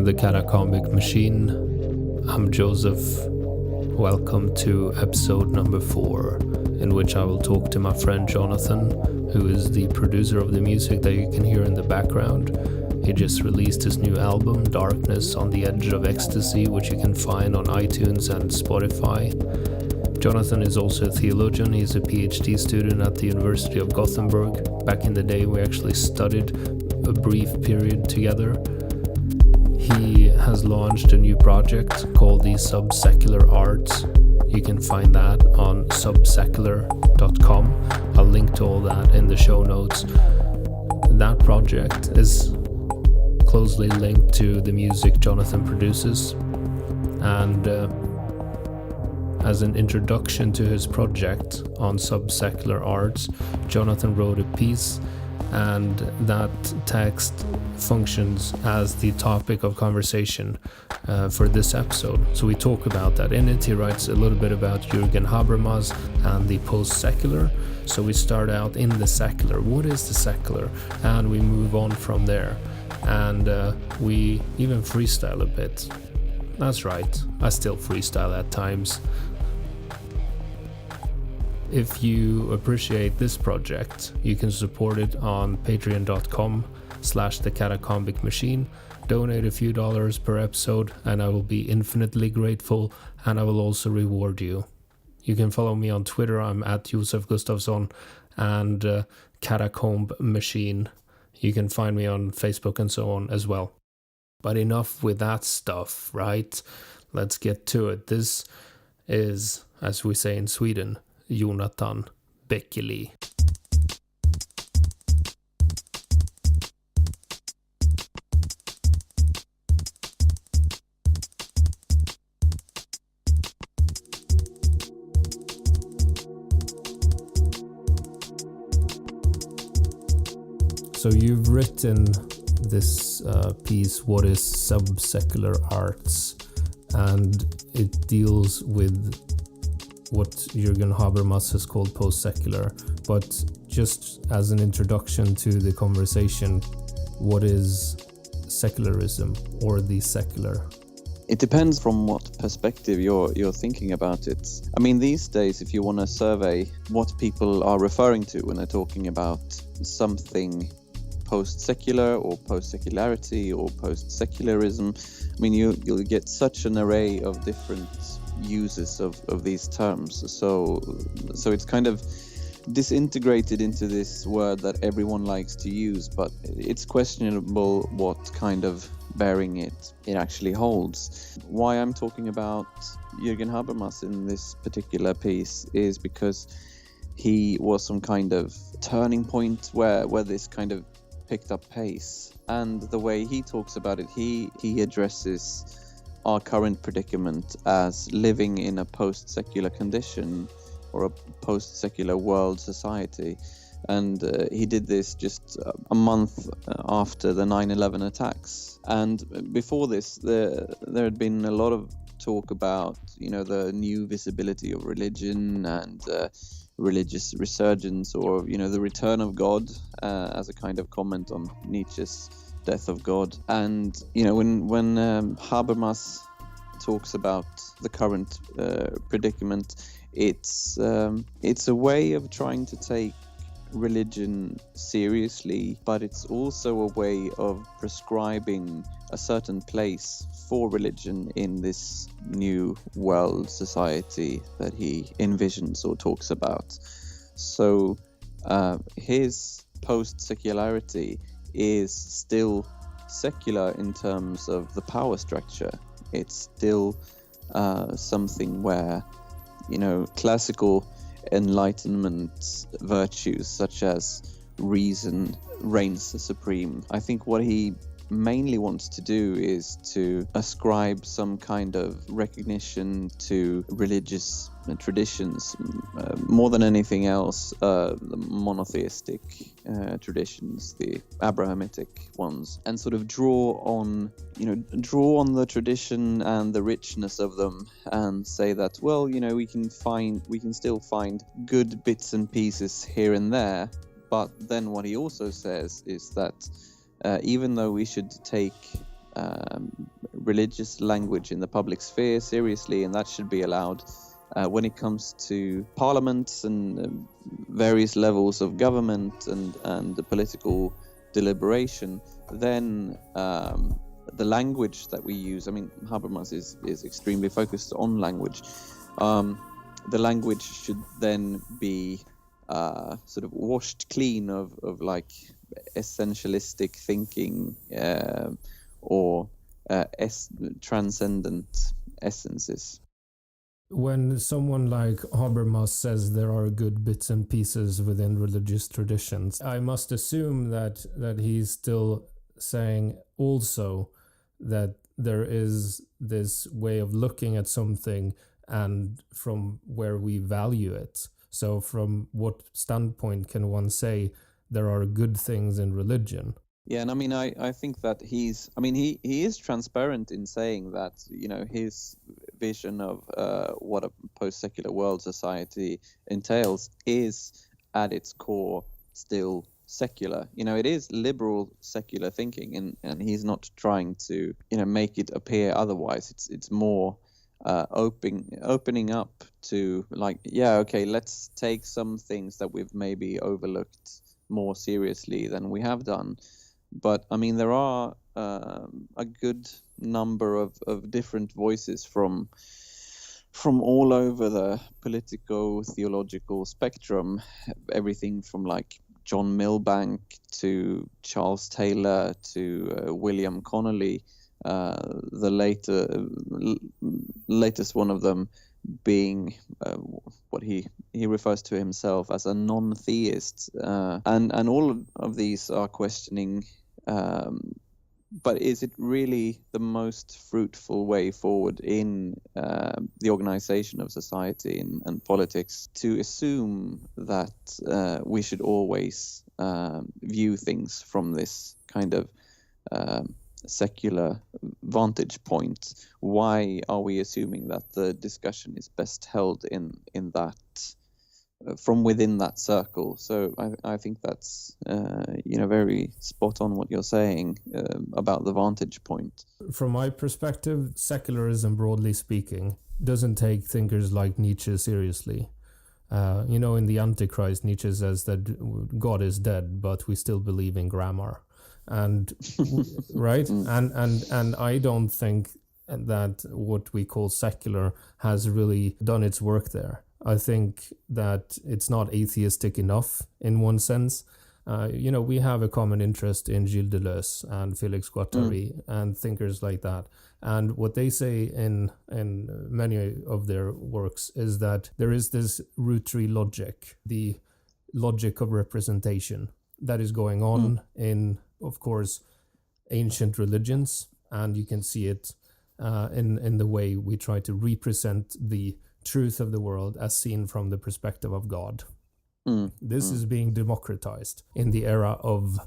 the Catacombic Machine. I'm Josef. Welcome to episode number 4, in which I will talk to my friend Jonatan, who is the producer of the music that you can hear in the background. He just released his new album, Darkness on the Edge of Ecstasy, which you can find on iTunes and Spotify. Jonatan is also a theologian. He's a PhD student at the University of Gothenburg. Back in the day, we actually studied a brief period together. He has launched a new project called the Subsecular Arts. You can find that on subsecular.com. I'll link to all that in the show notes. That project is closely linked to the music Jonatan produces, and as an introduction to his project on Subsecular Arts, Jonatan wrote a piece, and that text functions as the topic of conversation for this episode. So we talk about that. In it, he writes a little bit about Jürgen Habermas and the post-secular. So we start out in the secular. What is the secular? And we move on from there. And we even freestyle a bit. That's right, I still freestyle at times. If you appreciate this project, you can support it on patreon.com/thecatacombicmachine. Donate a few dollars per episode and I will be infinitely grateful, and I will also reward you. You can follow me on Twitter. I'm at Josef Gustafsson and Catacomb Machine. You can find me on Facebook and so on as well. But enough with that stuff, right? Let's get to it. This is, as we say in Sweden, Jonatan Bäckelie. So you've written this piece, What is Subsecular Arts? And it deals with what Jürgen Habermas has called post-secular. But just as an introduction to the conversation, what is secularism or the secular? It depends from what perspective you're thinking about it. I mean, these days, if you want to survey what people are referring to when they're talking about something post-secular or post-secularity or post-secularism, I mean, you'll get such an array of different uses of these terms. So it's kind of disintegrated into this word that everyone likes to use, but it's questionable what kind of bearing it actually holds. Why I'm talking about Jürgen Habermas in this particular piece is because he was some kind of turning point where this kind of picked up pace, and the way he talks about it, he addresses our current predicament as living in a post-secular condition or a post-secular world society. And he did this just a month after the 9/11 attacks. And before this, there had been a lot of talk about, the new visibility of religion and religious resurgence, or, the return of God, as a kind of comment on Nietzsche's death of God. And when Habermas talks about the current predicament, it's a way of trying to take religion seriously, but it's also a way of prescribing a certain place for religion in this new world society that he envisions or talks about. So his post-secularity is still secular in terms of the power structure. It's still something where, classical Enlightenment virtues such as reason reigns supreme. I think what he mainly wants to do is to ascribe some kind of recognition to religious traditions, more than anything else, the monotheistic traditions, the Abrahamitic ones, and sort of draw on the tradition and the richness of them, and say that, well, we can still find good bits and pieces here and there. But then what he also says is that even though we should take religious language in the public sphere seriously, and that should be allowed. When it comes to parliaments and various levels of government and the political deliberation, then the language that we use, I mean, Habermas is extremely focused on language. The language should then be sort of washed clean of like essentialistic thinking or transcendent essences. When someone like Habermas says there are good bits and pieces within religious traditions, I must assume that he's still saying also that there is this way of looking at something and from where we value it. So from what standpoint can one say there are good things in religion? Yeah, and I mean, I think that he is transparent in saying that, you know, his vision of what a post-secular world society entails is at its core still secular. You know, it is liberal secular thinking, and he's not trying to, you know, make it appear otherwise. It's more opening up to like, yeah, okay, let's take some things that we've maybe overlooked more seriously than we have done. But I mean, there are a good number of different voices from all over the politico-theological spectrum, everything from like John Milbank to Charles Taylor to William Connolly, the latest one of them being what he refers to himself as a non-theist, and all of these are questioning, but is it really the most fruitful way forward in the organization of society and politics to assume that we should always view things from this kind of secular vantage point? Why are we assuming that the discussion is best held in that from within that circle? So I think that's very spot on what you're saying about the vantage point. From my perspective, secularism, broadly speaking, doesn't take thinkers like Nietzsche seriously. In the Antichrist, Nietzsche says that God is dead, but we still believe in grammar. And right, and I don't think that what we call secular has really done its work there. I think that it's not atheistic enough in one sense. We have a common interest in Gilles Deleuze and Félix Guattari and thinkers like that. And what they say in many of their works is that there is this rootery logic, the logic of representation that is going on in, of course, ancient religions. And you can see it in the way we try to represent the truth of the world as seen from the perspective of God. This is being democratized in the era of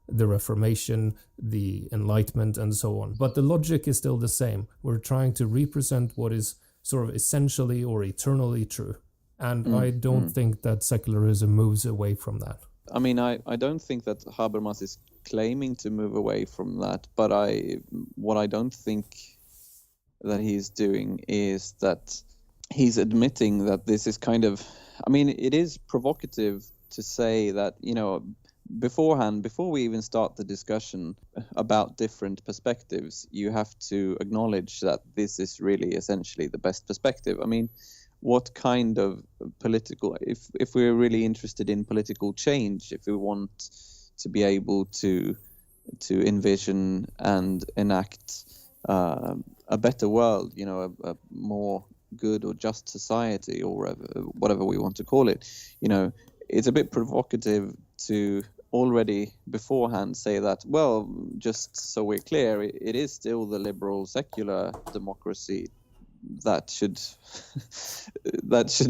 the Reformation, the Enlightenment, and so on. But the logic is still the same. We're trying to represent what is sort of essentially or eternally true. And I don't think that secularism moves away from that. I mean, I don't think that Habermas is claiming to move away from that, but what I don't think that he's doing is that he's admitting that this is kind of, I mean, it is provocative to say that, beforehand, before we even start the discussion about different perspectives, you have to acknowledge that this is really essentially the best perspective. I mean, what kind of political, if we're really interested in political change, if we want to be able to envision and enact a better world, a more good or just society, or whatever we want to call it, it's a bit provocative to already beforehand say that, well, just so we're clear, it is still the liberal secular democracy that should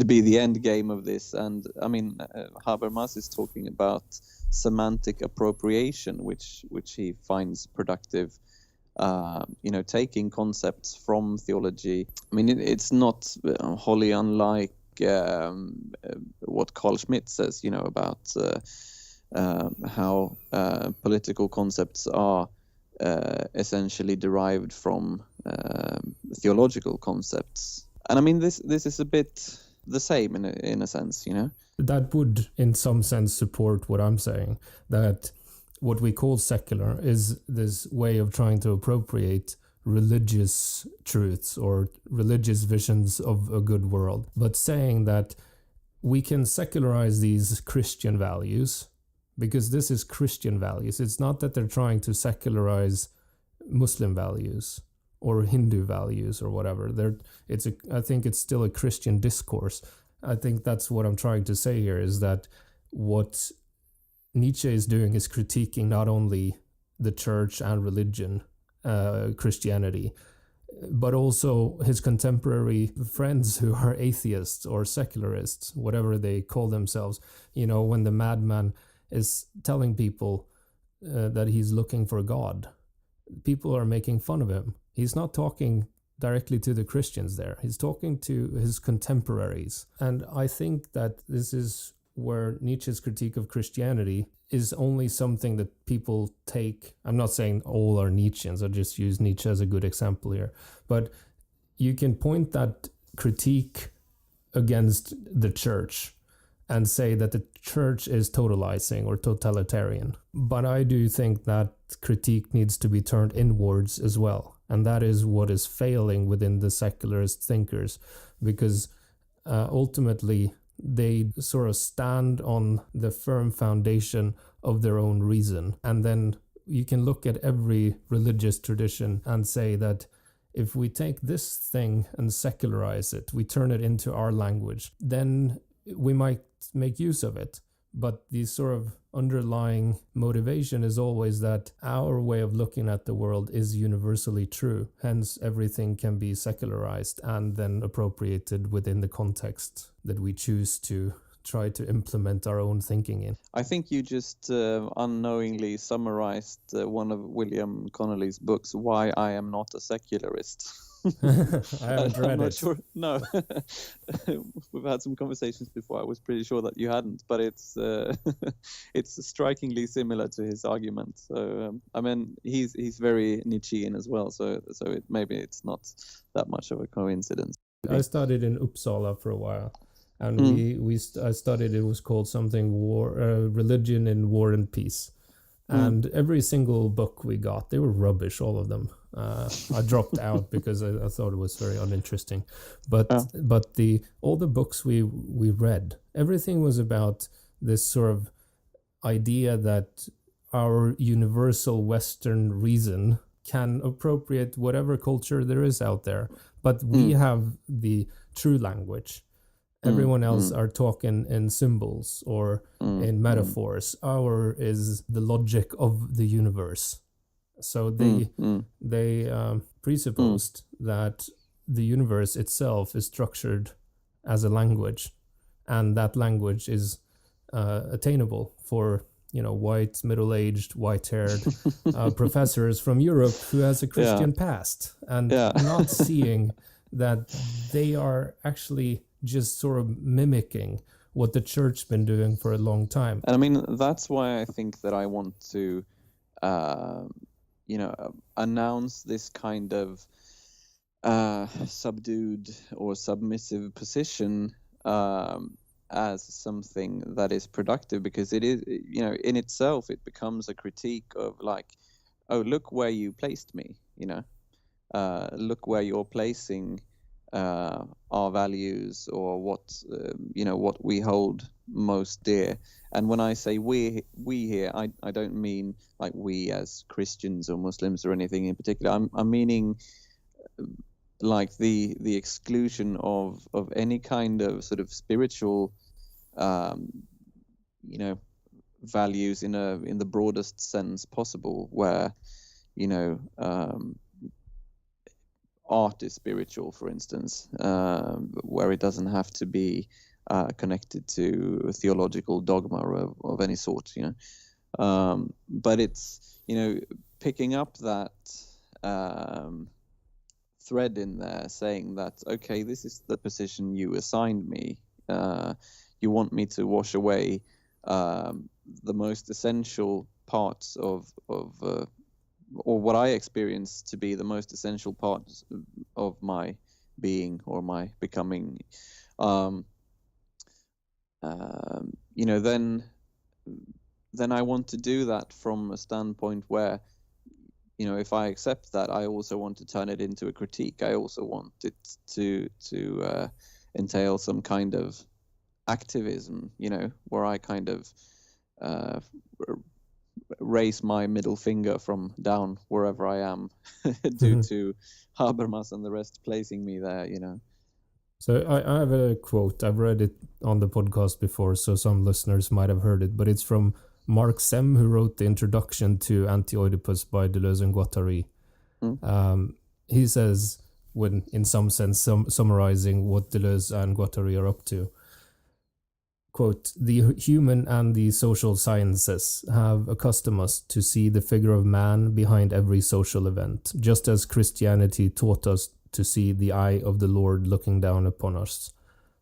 be the end game of this. And I mean, Habermas is talking about semantic appropriation, which he finds productive. Taking concepts from theology. I mean, it's not wholly unlike what Carl Schmitt says, about how political concepts are essentially derived from theological concepts. And I mean, this is a bit the same in a sense, you know? That would, in some sense, support what I'm saying, that what we call secular is this way of trying to appropriate religious truths or religious visions of a good world, but saying that we can secularize these Christian values because this is Christian values. It's not that they're trying to secularize Muslim values or Hindu values or whatever. I think it's still a Christian discourse. I think that's what I'm trying to say here, is that what Nietzsche is doing is critiquing not only the church and religion, Christianity, but also his contemporary friends who are atheists or secularists, whatever they call themselves. You know, when the madman is telling people that he's looking for God, people are making fun of him. He's not talking directly to the Christians there. He's talking to his contemporaries. And I think that this is where Nietzsche's critique of Christianity is only something that people take. I'm not saying all are Nietzscheans, I just use Nietzsche as a good example here. But you can point that critique against the church and say that the church is totalizing or totalitarian. But I do think that critique needs to be turned inwards as well. And that is what is failing within the secularist thinkers, because ultimately they sort of stand on the firm foundation of their own reason. And then you can look at every religious tradition and say that if we take this thing and secularize it, we turn it into our language, then we might make use of it. But the sort of underlying motivation is always that our way of looking at the world is universally true. Hence, everything can be secularized and then appropriated within the context that we choose to try to implement our own thinking in. I think you just unknowingly summarized one of William Connolly's books, Why I Am Not a Secularist. I haven't read I'm not it. sure. No, we've had some conversations before. I was pretty sure that you hadn't, but it's it's strikingly similar to his argument. So I mean, he's very Nietzschean as well. So maybe it's not that much of a coincidence. I studied in Uppsala for a while, and I studied, it was called something Religion in War and Peace. And every single book we got, they were rubbish, all of them. I dropped out because I thought it was very uninteresting. But all the books we read, everything was about this sort of idea that our universal Western reason can appropriate whatever culture there is out there. But we have the true language. Everyone else are talking in symbols or in metaphors. Our is the logic of the universe. So they presupposed that the universe itself is structured as a language, and that language is attainable for white, middle-aged, white-haired professors from Europe who has a Christian past, and not seeing that they are actually just sort of mimicking what the church's been doing for a long time. And I mean, that's why I think that I want to, announce this kind of subdued or submissive position as something that is productive, because it is, in itself, it becomes a critique of like, oh, look where you placed me, look where you're placing our values or what we hold most dear. And when I say we here, I don't mean like we as Christians or Muslims or anything in particular. I'm meaning like the exclusion of any kind of sort of spiritual values in the broadest sense possible, where art is spiritual, for instance, where it doesn't have to be connected to a theological dogma of any sort, but it's, picking up that thread in there, saying that, okay, this is the position you assigned me. You want me to wash away the most essential parts of or what I experience to be the most essential part of my being or my becoming, then I want to do that from a standpoint where, if I accept that, I also want to turn it into a critique. I also want it to entail some kind of activism, where I kind of raise my middle finger from down wherever I am due to Habermas and the rest placing me there, So I have a quote. I've read it on the podcast before, so some listeners might have heard it, but it's from Mark Sem, who wrote the introduction to Anti-Oedipus by Deleuze and Guattari. He says, when in some sense summarizing what Deleuze and Guattari are up to, quote, "The human and the social sciences have accustomed us to see the figure of man behind every social event, just as Christianity taught us to see the eye of the Lord looking down upon us.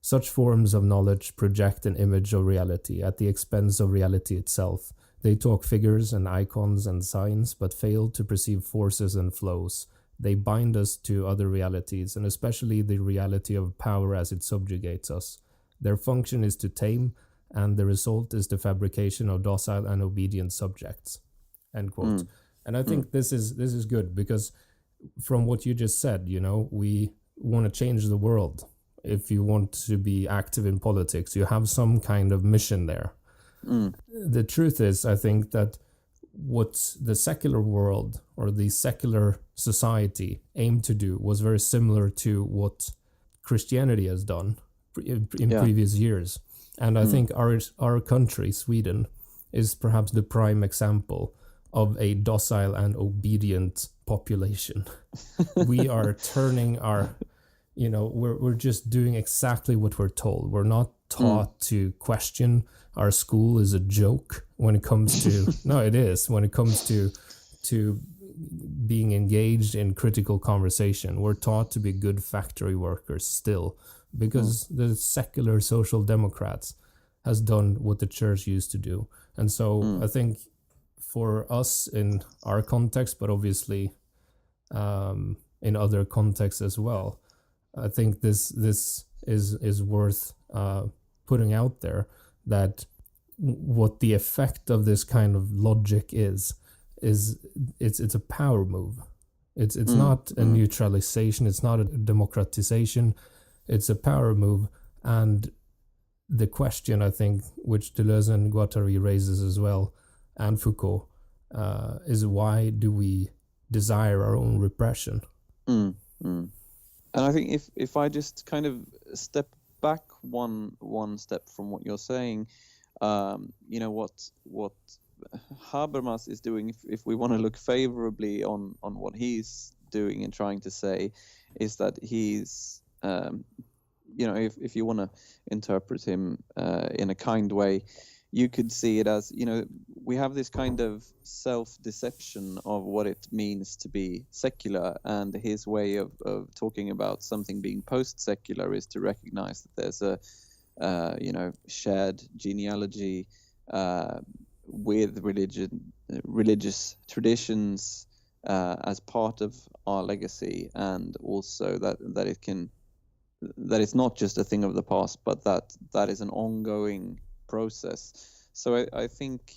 Such forms of knowledge project an image of reality at the expense of reality itself. They talk figures and icons and signs, but fail to perceive forces and flows. They bind us to other realities, and especially the reality of power as it subjugates us. Their function is to tame, and the result is the fabrication of docile and obedient subjects." End quote. And I think this is good, because from what you just said, we want to change the world. If you want to be active in politics, you have some kind of mission there. The truth is, I think that what the secular world or the secular society aimed to do was very similar to what Christianity has done in previous years. And I think our country, Sweden, is perhaps the prime example of a docile and obedient population. We are turning our, we're just doing exactly what we're told. We're not taught to question. Our school is a joke when it comes to, no, it is, when it comes to being engaged in critical conversation. We're taught to be good factory workers still, because the secular social democrats has done what the church used to do. And so I think for us in our context, but obviously in other contexts as well, I think this is worth putting out there, that what the effect of this kind of logic is it's a power move. It's not a neutralization, it's not a democratization, it's a power move. And the question, I think, which Deleuze and Guattari raises as well, and Foucault, is why do we desire our own repression? And I think if I just kind of step back one step from what you're saying, what Habermas is doing, if we want to look favorably on what he's doing and trying to say, is that he's if you want to interpret him in a kind way, you could see it as, we have this kind of self-deception of what it means to be secular, and his way of talking about something being post-secular is to recognize that there's a shared genealogy with religious traditions as part of our legacy, and also that it's not just a thing of the past, but that is an ongoing process. So I think,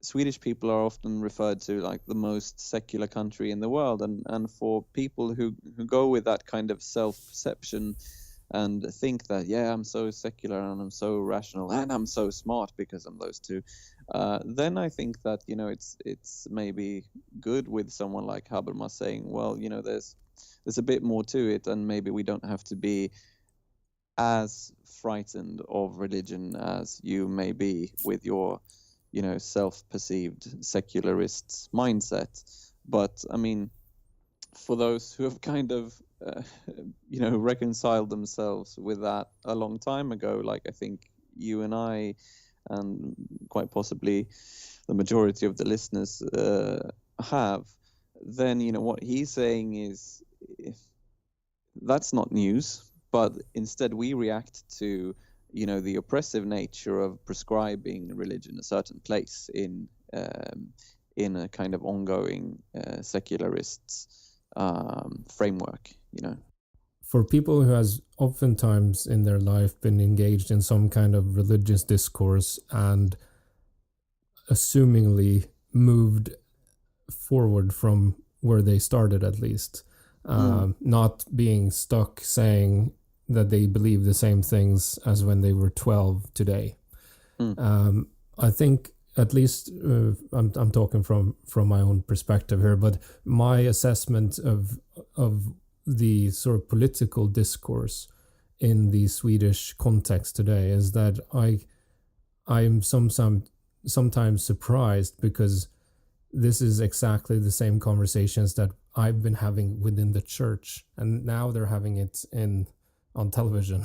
Swedish people are often referred to like the most secular country in the world, and for people who go with that kind of self-perception and think that, I'm so secular and I'm so rational and I'm so smart because I'm those two, then I think that, it's maybe good with someone like Habermas saying, well, there's a bit more to it, and maybe we don't have to be as frightened of religion as you may be with your, self-perceived secularist mindset. But I mean, for those who have kind of, reconciled themselves with that a long time ago, like I think you and I, and quite possibly the majority of the listeners have, then, what he's saying is, that's not news. But instead we react to, the oppressive nature of prescribing religion a certain place in in a kind of ongoing secularist framework, For people who has oftentimes in their life been engaged in some kind of religious discourse and assumingly moved forward from where they started, at least, not being stuck saying that they believe the same things as when they were 12 today. I think, at least I'm talking from my own perspective here, but my assessment of the sort of political discourse in the Swedish context today is that I'm sometimes surprised, because this is exactly the same conversations that I've been having within the church, and now they're having it on television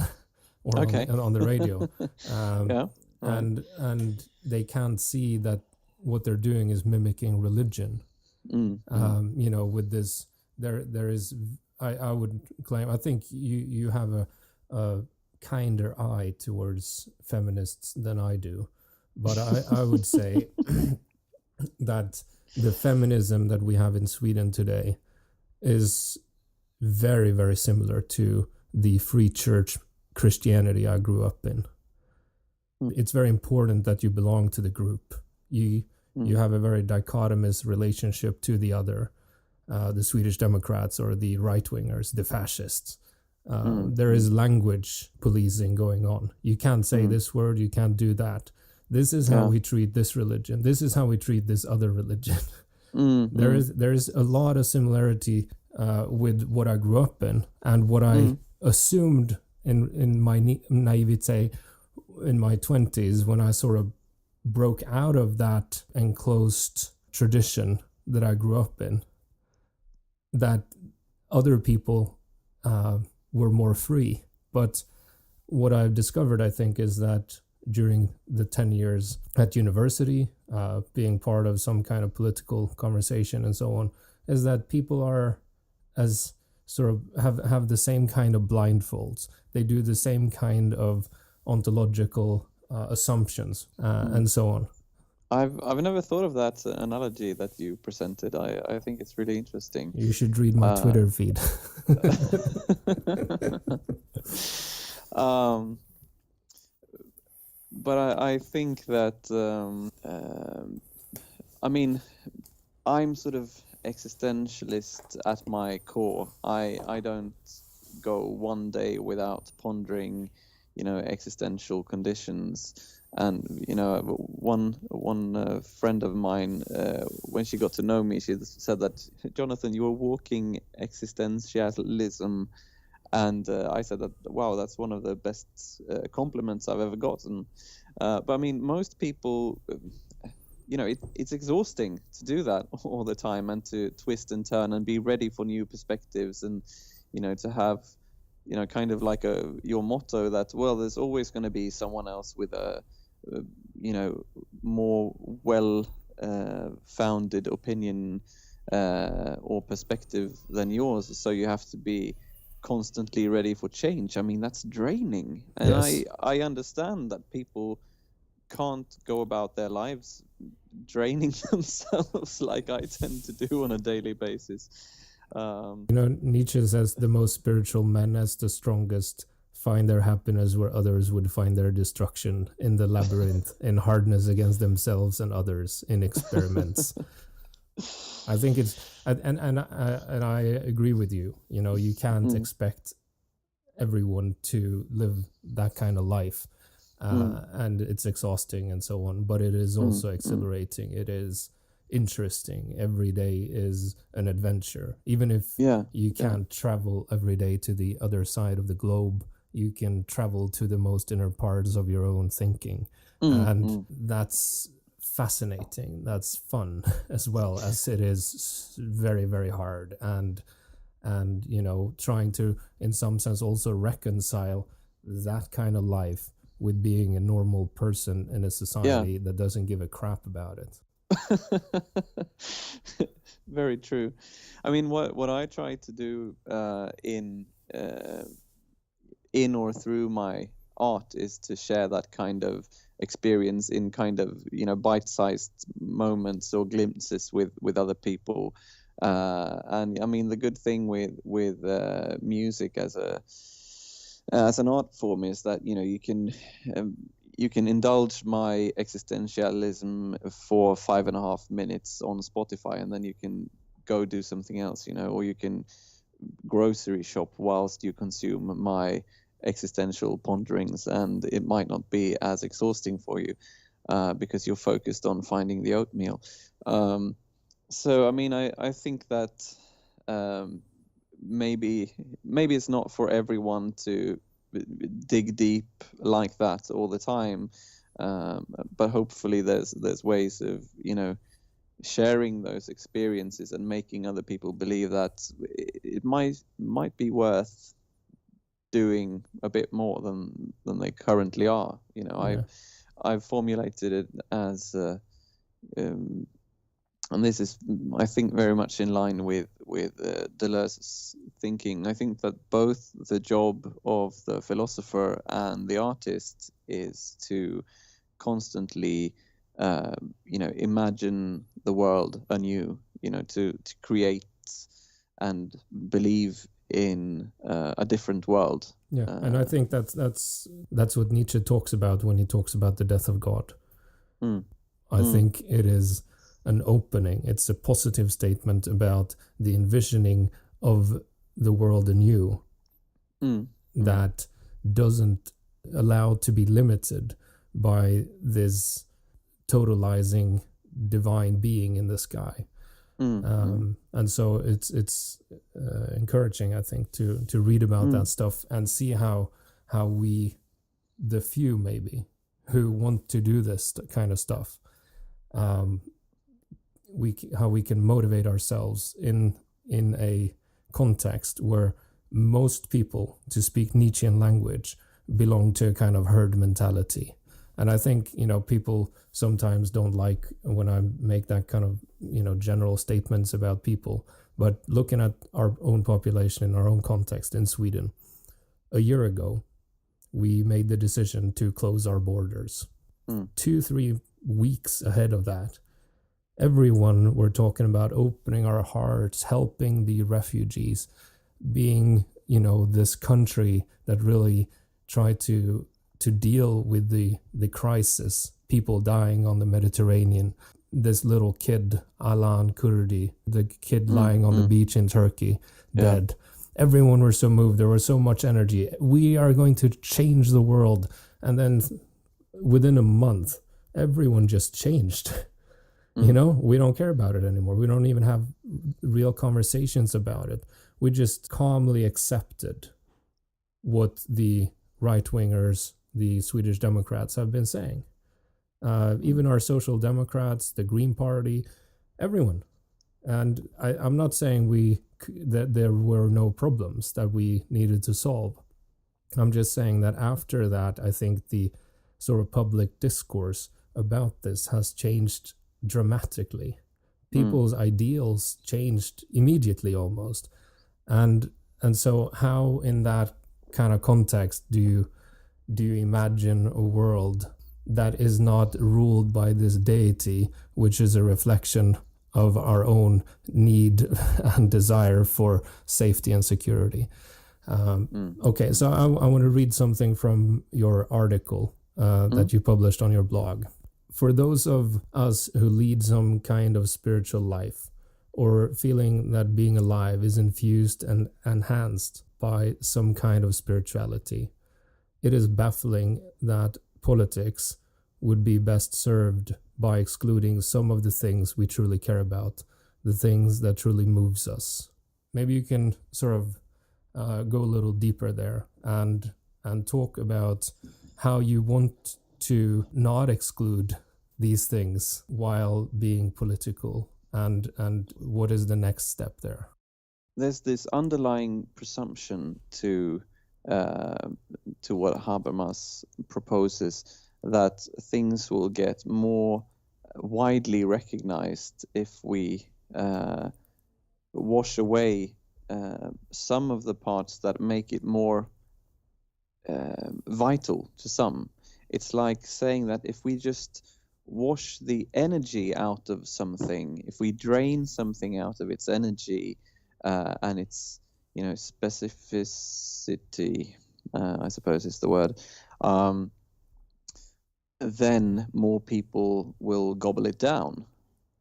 or on the radio. Yeah. Right. And they can't see that what they're doing is mimicking religion. With this, there is, I would claim, I think you have a kinder eye towards feminists than I do, but I would say that the feminism that we have in Sweden today is very, very similar to the free church Christianity I grew up in. It's very important that you belong to the group. You have a very dichotomous relationship to the other, the Swedish Democrats or the right-wingers, the fascists. There is language policing going on. You can't say this word, you can't do that. This is how we treat this religion. This is how we treat this other religion. There is a lot of similarity with what I grew up in and what I assumed in my naivete in my 20s, when I sort of broke out of that enclosed tradition that I grew up in, that other people were more free. But what I've discovered, I think, is that during the 10 years at university, being part of some kind of political conversation and so on, is that people are as sort of have the same kind of blindfolds. They do the same kind of ontological assumptions and so on. I've never thought of that analogy that you presented. I think it's really interesting. You should read my Twitter feed. But I think that I'm sort of existentialist at my core. I don't go one day without pondering, existential conditions. And one friend of mine, when she got to know me, she said that, Jonathan, you are walking existentialism. And I said that, wow, that's one of the best compliments I've ever gotten. But I mean, most people, it's exhausting to do that all the time and to twist and turn and be ready for new perspectives and, to have, kind of like your motto that, well, there's always going to be someone else with a, more well-founded opinion or perspective than yours. So you have to be constantly ready for change. I mean, that's draining. And yes. I understand that people can't go about their lives draining themselves like I tend to do on a daily basis. Nietzsche says the most spiritual men as the strongest find their happiness where others would find their destruction, in the labyrinth, in hardness against themselves and others, in experiments. I think it's, and I agree with you. You can't expect everyone to live that kind of life, and it's exhausting and so on. But it is also exhilarating. It is interesting. Every day is an adventure. Even if you can't travel every day to the other side of the globe, you can travel to the most inner parts of your own thinking, and that's fascinating. That's fun, as well as it is very, very hard, and trying to, in some sense, also reconcile that kind of life with being a normal person in a society that doesn't give a crap about it. Very true. I mean, what I try to do in or through my art is to share that kind of experience in kind of, bite-sized moments or glimpses with other people. And I mean, the good thing with music as an art form is that you can indulge my existentialism for 5.5 minutes on Spotify, and then you can go do something else, or you can grocery shop whilst you consume my existential ponderings, and it might not be as exhausting for you because you're focused on finding the oatmeal. So I mean, I think that maybe it's not for everyone to dig deep like that all the time, but hopefully there's ways of sharing those experiences and making other people believe that it might be worth doing a bit more than they currently are. I've formulated it as and this is, I think, very much in line with Deleuze's thinking. I think that both the job of the philosopher and the artist is to constantly, imagine the world anew. To create and believe in a different world. Yeah, and I think that's what Nietzsche talks about when he talks about the death of God. I think it is an opening. It's a positive statement about the envisioning of the world anew that doesn't allow to be limited by this totalizing divine being in the sky. And so it's encouraging, I think, to read about that stuff and see how we, the few maybe, who want to do this kind of stuff, how we can motivate ourselves in a context where most people, to speak Nietzschean language, belong to a kind of herd mentality. And I think, people sometimes don't like when I make that kind of, general statements about people. But looking at our own population in our own context in Sweden, a year ago, we made the decision to close our borders. 2-3 weeks ahead of that, everyone were talking about opening our hearts, helping the refugees, being, this country that really tried to deal with the crisis, people dying on the Mediterranean. This little kid, Alan Kurdi, the kid lying on the beach in Turkey, dead. Everyone were so moved. There was so much energy. We are going to change the world. And then within a month, everyone just changed. We don't care about it anymore. We don't even have real conversations about it. We just calmly accepted what the right-wingers, the Swedish Democrats, have been saying. Even our Social Democrats, the Green Party, everyone. And I'm not saying that there were no problems that we needed to solve. I'm just saying that after that, I think the sort of public discourse about this has changed dramatically. People's ideals changed immediately almost. And so how in that kind of context do you imagine a world that is not ruled by this deity, which is a reflection of our own need and desire for safety and security? Okay, so I want to read something from your article that you published on your blog. For those of us who lead some kind of spiritual life, or feeling that being alive is infused and enhanced by some kind of spirituality, it is baffling that politics would be best served by excluding some of the things we truly care about, the things that truly moves us. Maybe you can sort of go a little deeper there and talk about how you want to not exclude these things while being political, and what is the next step there? There's this underlying presumption to what Habermas proposes, that things will get more widely recognized if we wash away some of the parts that make it more vital to some. it's like saying that if we just wash the energy out of something, if we drain something out of its energy and its, specificity, I suppose is the word, then more people will gobble it down.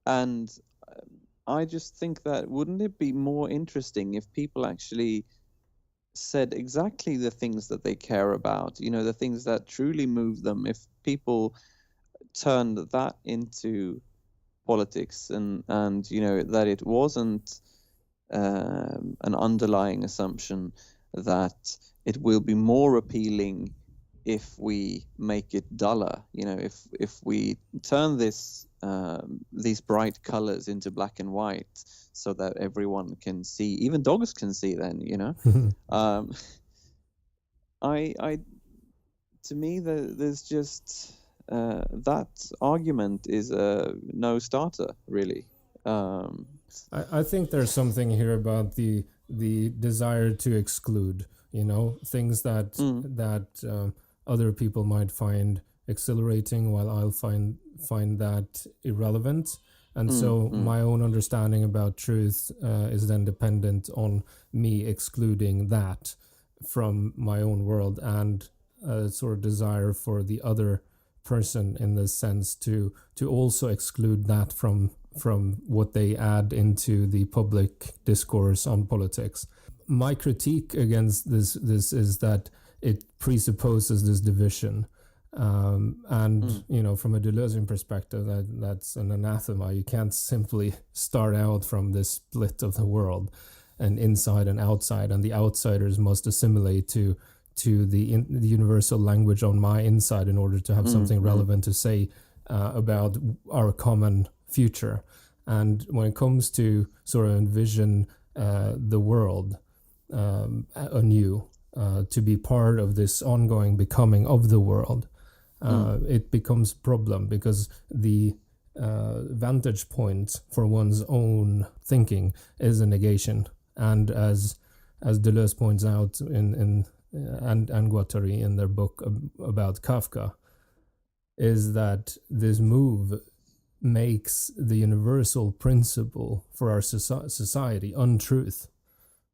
And I just think that wouldn't it be more interesting if people actually said exactly the things that they care about, the things that truly move them, if people turned that into politics and that it wasn't an underlying assumption that it will be more appealing if we make it duller, if we turn these bright colors into black and white so that everyone can see, even dogs can see then, to me, there's just that argument is a no starter, really. I think there's something here about the desire to exclude, things that other people might find exhilarating, while I'll find that irrelevant. And so my own understanding about truth is then dependent on me excluding that from my own world, and a sort of desire for the other person in the sense to also exclude that from what they add into the public discourse on politics. My critique against this is that it presupposes this division. From a Deleuzian perspective, that's an anathema. You can't simply start out from this split of the world and inside and outside, and the outsiders must assimilate to the universal language on my inside in order to have something relevant to say about our common future. And when it comes to sort of envision the world anew, to be part of this ongoing becoming of the world, it becomes a problem, because the vantage point for one's own thinking is a negation. And as Deleuze points out and Guattari in their book about Kafka, is that this move makes the universal principle for our society untruth,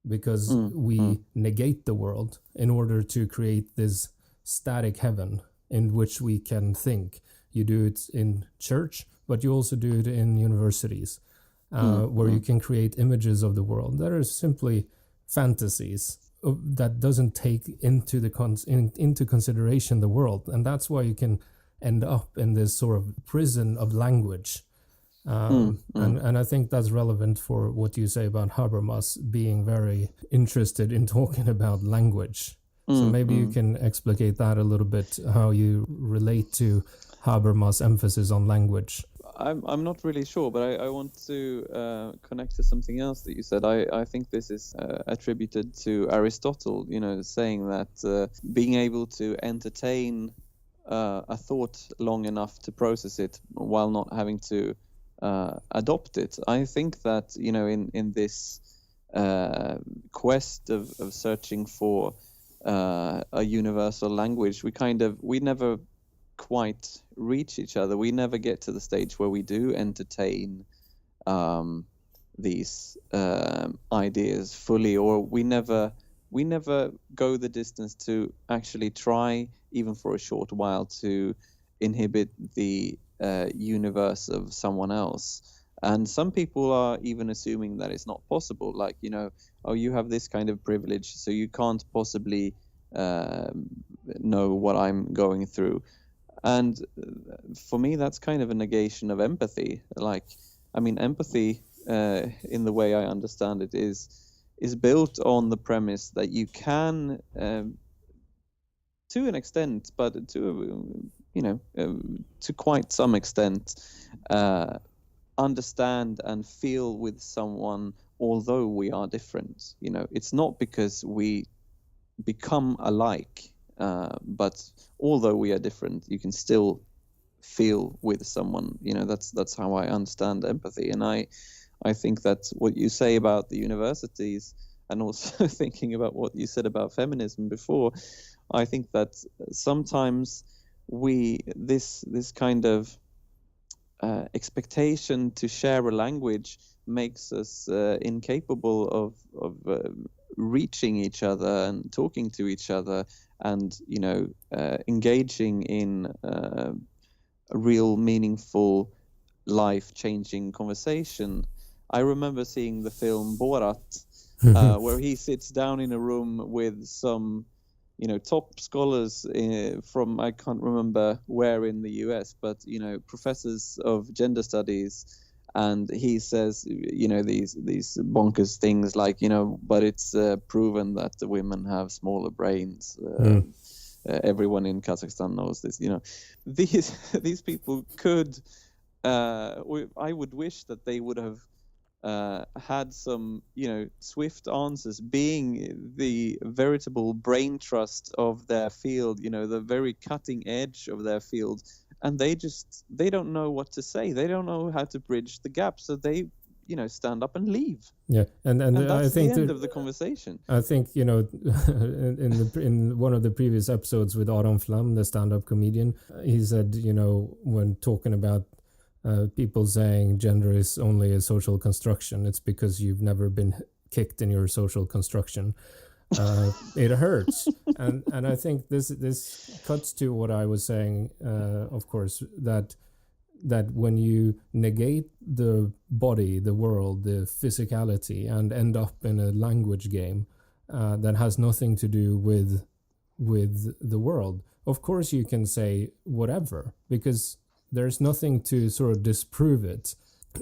because we negate the world in order to create this static heaven in which we can think. You do it in church, but you also do it in universities, where you can create images of the world that are simply fantasies that doesn't take into consideration the world. And that's why you can end up in this sort of prison of language. And I think that's relevant for what you say about Habermas being very interested in talking about language. So maybe you can explicate that a little bit, how you relate to Habermas' emphasis on language. I'm not really sure, but I want to connect to something else that you said. I think this is attributed to Aristotle, saying that being able to entertain a thought long enough to process it while not having to adopt it. I think that, in this quest of searching for a universal language, we never quite reach each other. We never get to the stage where we do entertain these ideas fully, or we never go the distance to actually try, even for a short while, to inhibit the universe of someone else. And some people are even assuming that it's not possible, like, you have this kind of privilege, so you can't possibly know what I'm going through. And for me, that's kind of a negation of empathy. Like, empathy, in the way I understand it, is built on the premise that you can, to an extent, but to quite some extent, understand and feel with someone, although we are different. It's not because we become alike, but although we are different, you can still feel with someone. That's how I understand empathy. And I think that what you say about the universities, and also thinking about what you said about feminism before, I think that sometimes this kind of expectation to share a language makes us incapable of reaching each other and talking to each other, and engaging in a real meaningful life-changing conversation. I remember seeing the film Borat, where he sits down in a room with some top scholars from, I can't remember where in the US, but professors of gender studies, and he says these bonkers things like but it's proven that the women have smaller brains. Everyone in Kazakhstan knows this. These people could I would wish that they would have had some swift answers, being the veritable brain trust of their field, the very cutting edge of their field, and they don't know what to say. They don't know how to bridge the gap, so they stand up and leave. Yeah, and that's I think the end of the conversation. I think in one of the previous episodes with Adam Flam, the stand-up comedian, he said when talking about people saying gender is only a social construction, it's because you've never been kicked in your social construction. It hurts, and I think this cuts to what I was saying. Of course, that when you negate the body, the world, the physicality, and end up in a language game that has nothing to do with the world, of course you can say whatever, because there's nothing to sort of disprove it.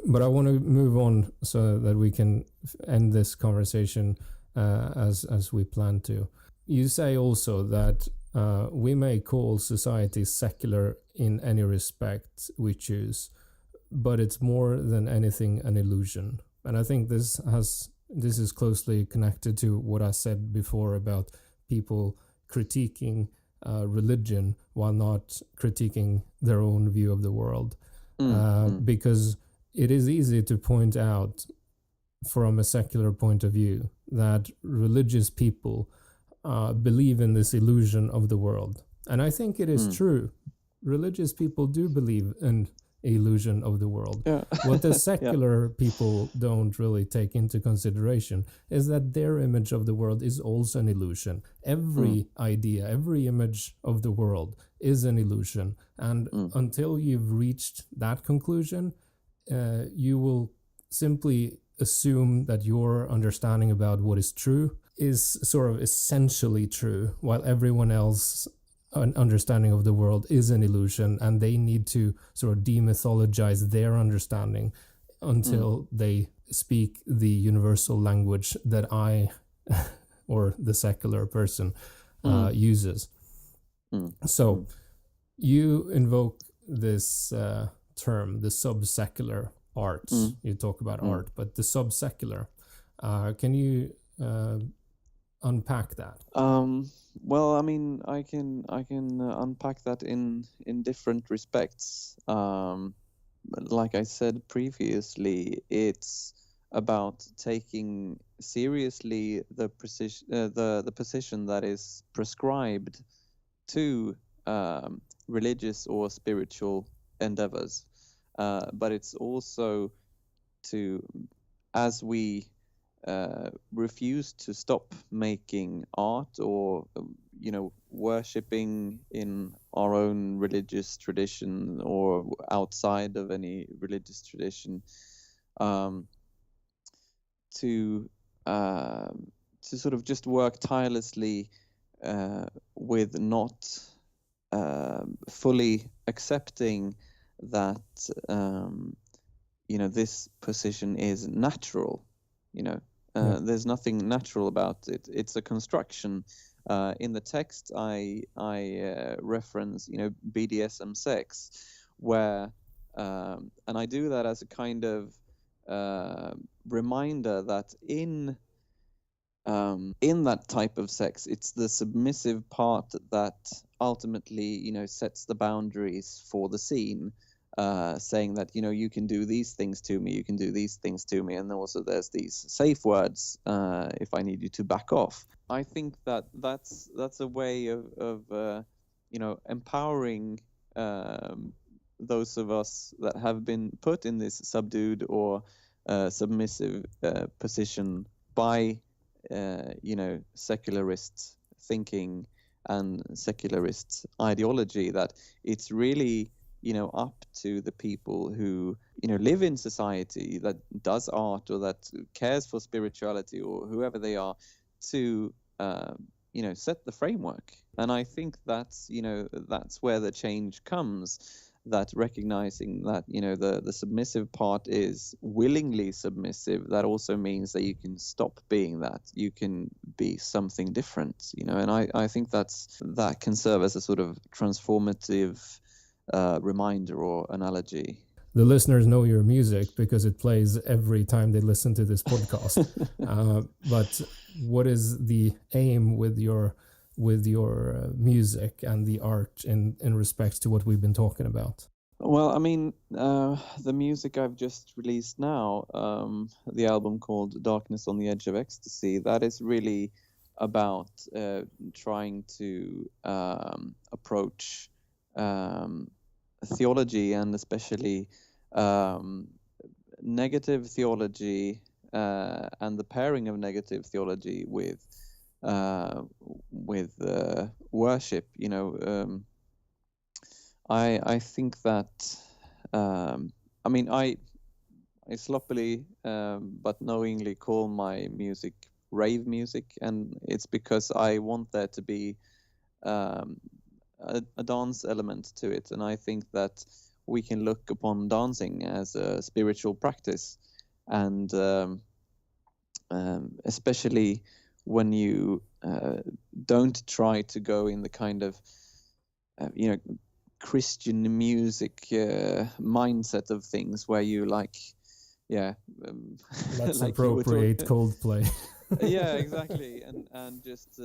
But I want to move on so that we can end this conversation as we plan to. You say also that we may call society secular in any respect we choose, but it's more than anything an illusion. And I think this is closely connected to what I said before about people critiquing religion while not critiquing their own view of the world. Because it is easy to point out from a secular point of view that religious people believe in this illusion of the world. And I think it is true. Religious people do believe in illusion of the world. Yeah. What the secular people don't really take into consideration is that their image of the world is also an illusion. Every idea, every image of the world is an illusion. And until you've reached that conclusion, you will simply assume that your understanding about what is true is sort of essentially true, while everyone else an understanding of the world is an illusion, and they need to sort of demythologize their understanding until they speak the universal language that I or the secular person uses. So you invoke this term, the subsecular arts. You talk about art, but the subsecular. Can you unpack that? Well, I mean, I can unpack that in different respects. Like I said previously, it's about taking seriously the position that is prescribed to religious or spiritual endeavors, but it's also to, as we refuse to stop making art or worshipping in our own religious tradition or outside of any religious tradition, to sort of just work tirelessly with not fully accepting that this position is natural. There's nothing natural about it. It's a construction. In the text, I reference BDSM sex, where and I do that as a kind of reminder that in that type of sex, it's the submissive part that ultimately sets the boundaries for the scene. Saying that you can do these things to me, you can do these things to me, and also there's these safe words if I need you to back off. I think that that's a way of empowering those of us that have been put in this subdued or submissive position by secularist thinking and secularist ideology, that it's really up to the people who live in society, that does art or that cares for spirituality or whoever they are, to set the framework. And I think that's where the change comes, that recognizing that the submissive part is willingly submissive. That also means that you can stop being that, you can be something different, and I think that can serve as a sort of transformative reminder or analogy. The listeners know your music because it plays every time they listen to this podcast. But what is the aim with your music and the art in respect to what we've been talking about? Well, I mean, the music I've just released now, the album called Darkness on the Edge of Ecstasy, that is really about trying to approach theology, and especially negative theology and the pairing of negative theology with worship. I think that I sloppily but knowingly call my music rave music, and it's because I want there to be a dance element to it, and I think that we can look upon dancing as a spiritual practice, and especially when you don't try to go in the kind of Christian music mindset of things, where you let's like appropriate Coldplay. Yeah, exactly, and just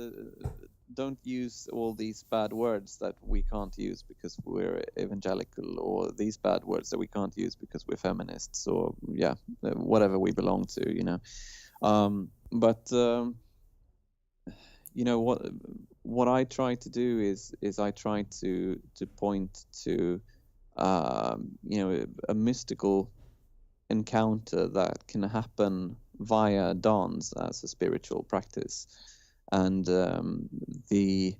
don't use all these bad words that we can't use because we're evangelical, or these bad words that we can't use because we're feminists, or whatever we belong to, what I try to do is I try to point to a mystical encounter that can happen via dance as a spiritual practice, and the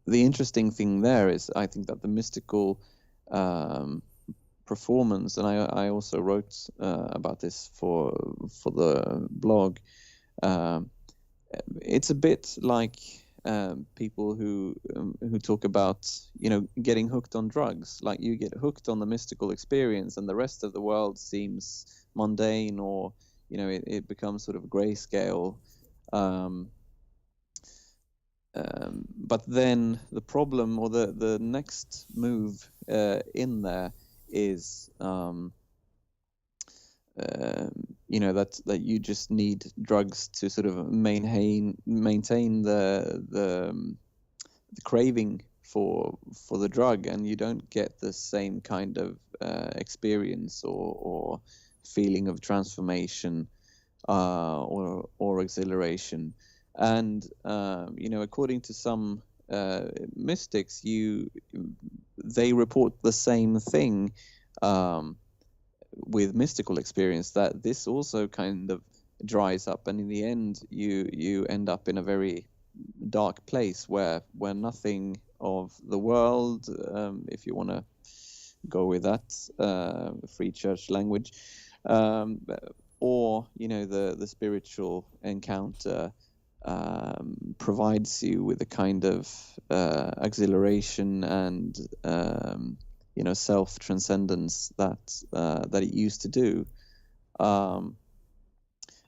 interesting thing there is, I think, that the mystical performance, and I also wrote about this for the blog. It's a bit like people who talk about getting hooked on drugs. Like, you get hooked on the mystical experience, and the rest of the world seems mundane, or it becomes sort of grayscale. But then the problem, or the next move in there is that you just need drugs to sort of maintain the craving for the drug, and you don't get the same kind of experience or feeling of transformation or exhilaration. And according to some mystics, they report the same thing with mystical experience, that this also kind of dries up, and in the end you end up in a very dark place where nothing of the world, if you want to go with that free church language, or the spiritual encounter provides you with a kind of exhilaration and self-transcendence that it used to do, and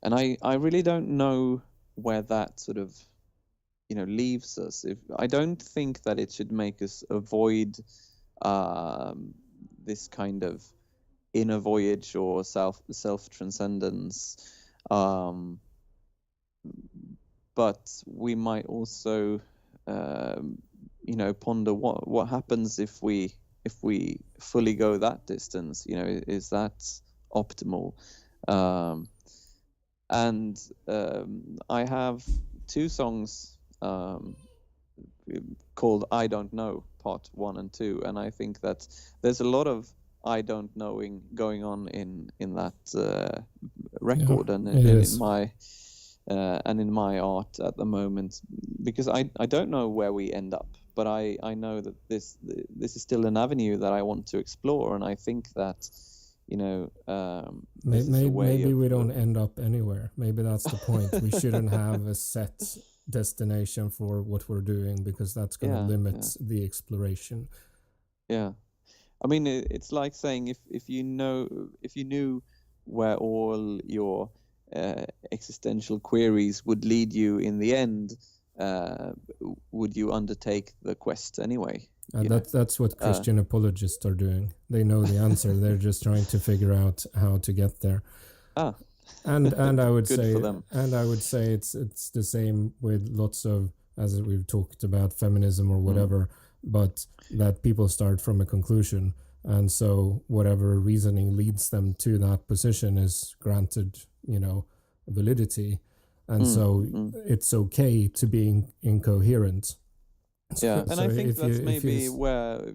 I really don't know where that sort of leaves us. I don't think that it should make us avoid this kind of inner voyage or self-transcendence, but we might also ponder what happens if we fully go that distance. Is that optimal? And I have two songs called I Don't Know, Part 1 and 2. And I think that there's a lot of I don't knowing going on in that record and in my art at the moment, because I don't know where we end up, but I know that this is still an avenue that I want to explore, and I think that maybe we don't end up anywhere. Maybe that's the point. We shouldn't have a set destination for what we're doing, because that's going to limit the exploration. Yeah. I mean, it's like saying if you knew where all your existential queries would lead you in the end, would you undertake the quest anyway? That's what Christian apologists are doing. They know the answer. They're just trying to figure out how to get there. And I would say, it's the same with lots of, as we've talked about, feminism or whatever. But that people start from a conclusion, and so whatever reasoning leads them to that position is granted, validity, and so it's okay to be incoherent. Yeah, and I think that's maybe where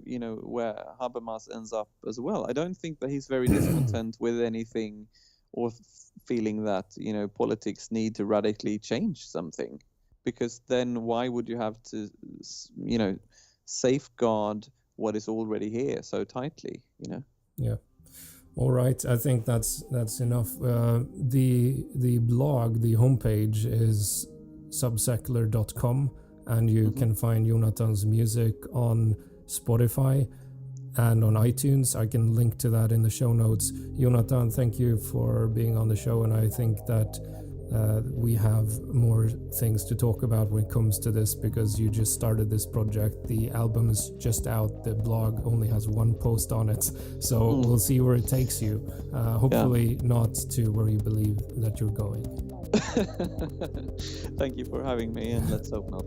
Habermas ends up as well. I don't think that he's very discontent with anything, or feeling that politics need to radically change something, because then why would you have to safeguard what is already here so tightly, Yeah. All right. I think that's enough. The blog, the homepage is subsecular.com, and you can find Jonatan's music on Spotify and on iTunes. I can link to that in the show notes. Jonatan, thank you for being on the show, and I think that we have more things to talk about when it comes to this, because you just started this project. The album is just out. The blog only has one post on it, so we'll see where it takes you. Hopefully not to where you believe that you're going. Thank you for having me, and let's hope not.